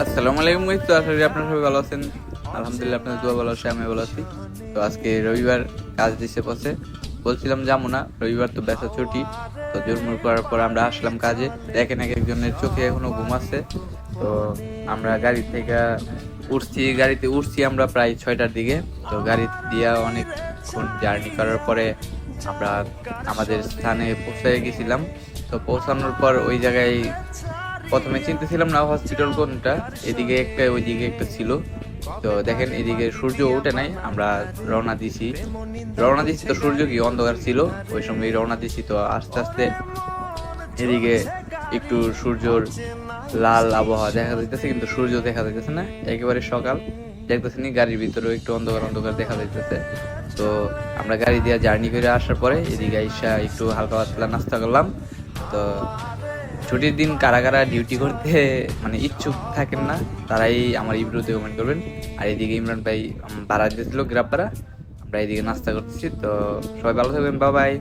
আসসালামু আলাইকুম গাইস। তো আশা করি আপনারা সবাই ভালো আছেন। আলহামদুলিল্লাহ, আপনাদের দোয়া ভালো আছে, আমি ভালো আছি। তো আজকে রবিবার, কাজ দিছে বসে, বলছিলাম যাবো না, রবিবার তো ব্যবসা ছুটি। তো জোরমুর করার পর আমরা আসলাম কাজে। দেখেন এক একজনের চোখে এখনো ঘুম আছে। তো আমরা গাড়ি থেকে গাড়িতে উঠছি আমরা প্রায় 6টার দিকে। তো গাড়ি দিয়া অনেকক্ষণ জার্নি করার পরে আমরা আমাদের স্থানে পৌঁছে গেছিলাম। তো পৌঁছানোর পর ওই জায়গায় প্রথমে চিনতেছিলাম না হসপিটাল কোনটা, এদিকে একটা ওইদিকে একটা ছিল। তো দেখেন এদিকে সূর্য ওঠে নাই, আমরা রওনা দিছি তো সূর্য কি অন্ধকার ছিল ওই সময় রওনা দিছি। তো আস্তে আস্তে এদিকে একটু সূর্যর লাল আবহাওয়া দেখা যাইতেছে, কিন্তু সূর্য দেখা যাইতেছে না, একেবারে সকাল দেখতেছি নি, গাড়ির ভিতরে একটু অন্ধকার অন্ধকার দেখা যাইতেছে। তো আমরা গাড়ি দিয়ে জার্নি করে আসার পরে এদিকে আইসা একটু হালকা পাতলা নাস্তা করলাম। তো ছুটির দিন কারা কারা ডিউটি করতে মানে ইচ্ছুক থাকেন না, তারাই আমার এই ভিডিওতে কমেন্ট করবেন। আর এদিকে ইমরান ভাই ভাড়া দিয়েছিল গ্রাব ভাড়া, আমরা এদিকে নাস্তা করতেছি। তো সবাই ভালো থাকবেন, বাই বাই।